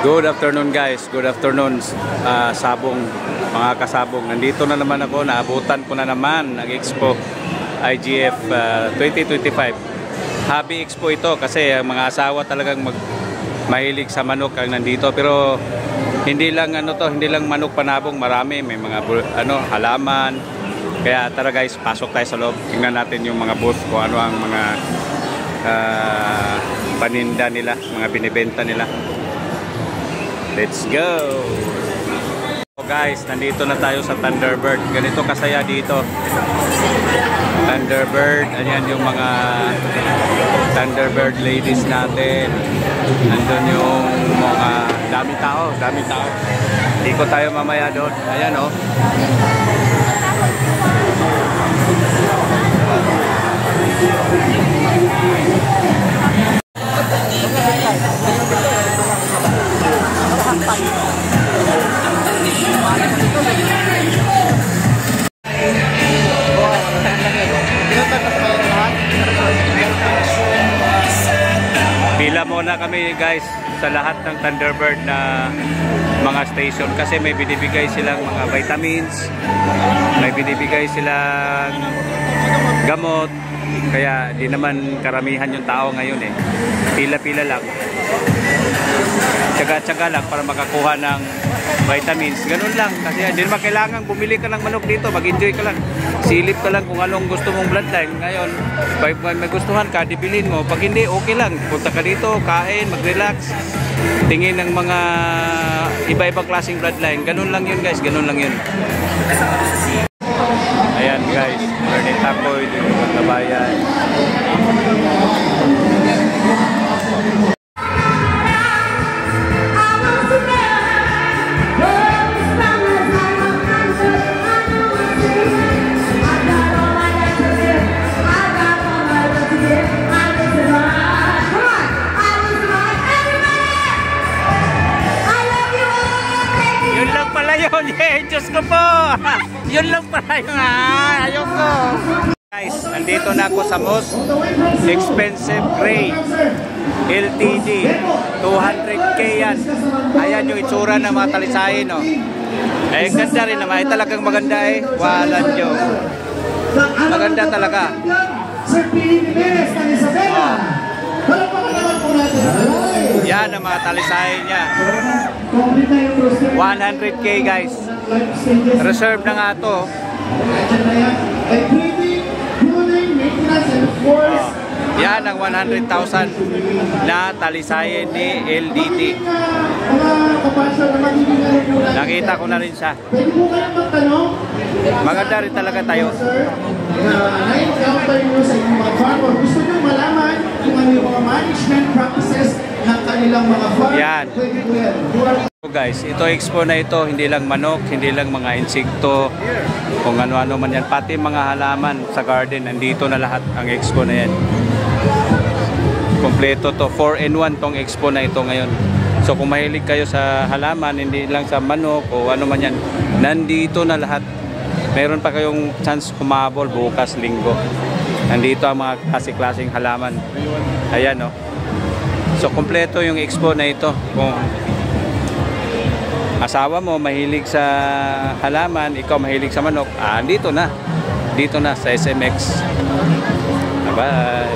Good afternoon guys, good afternoon sabong, mga kasabong. Nandito na naman ako, naabutan ko na naman ng Expo IGF 2025. Hobby Expo ito kasi ang mga asawa talagang mahilig sa manok ang nandito. Pero hindi lang hindi lang manok panabong, marami, may mga halaman. Kaya tara guys, pasok tayo sa loob. Tingnan natin yung mga booth kung ano ang mga paninda nila, mga binibenta nila. Let's go! So guys, nandito na tayo sa Thunderbird. Ganito kasaya dito. Thunderbird, ayan yung mga Thunderbird ladies natin. Nandun yung mga dami tao. Iko tayo mamaya doon. Ayan oh. Pila muna kami guys sa lahat ng Thunderbird na mga station kasi may binibigay silang mga vitamins, may binibigay silang gamot, kaya di naman karamihan yung tao ngayon eh. Pila-pila lang, tsaga-tsaga lang para makakuha ng vitamins. Ganun lang kasi hindi naman kailangan bumili ka ng manok dito, mag-enjoy ka lang, silip ka lang kung anong gusto mong bloodline. Ngayon pag may gustuhan ka, dibilin mo. Pag hindi, okay lang, punta ka dito, kain, mag-relax, tingin ng mga iba-ibang klaseng bloodline. Ganun lang yun guys, ganun lang yun. Ayan guys, Bernie Takoy, Tabayan. Diyos ko po! Yun lang pala yung ayoko. Guys, nandito na ako sa most expensive grade LTD. 200k yan. Ayan yung itsura ng mga talisayin, no? Eh, ganda rin naman. Talagang maganda eh. Walang Diyos. Maganda talaga. Oh. Yan ang mga talisayin niya. 100k guys. Reserve na nga to. Yan ang 100,000 na talisayin ni LDT. Nakita ko na rin siya. Maganda rin talaga tayo. Gusto nyo malaman kung ano yung mga management practices ng kanilang mga farm? Yan. So guys, ito expo na ito, hindi lang manok, hindi lang mga insekto, kung ano-ano man yan, pati mga halaman sa garden, nandito na lahat ang expo na yan. Kompleto to, 4-in-1 tong expo na ito ngayon. So kung mahilig kayo sa halaman, hindi lang sa manok o ano man yan, nandito na lahat. Meron pa kayong chance kumabol bukas linggo. Nandito ang mga klase-klaseng halaman. Ayan oh. So kompleto yung expo na ito. Kung asawa mo mahilig sa halaman, ikaw mahilig sa manok, dito na sa SMX. Bye.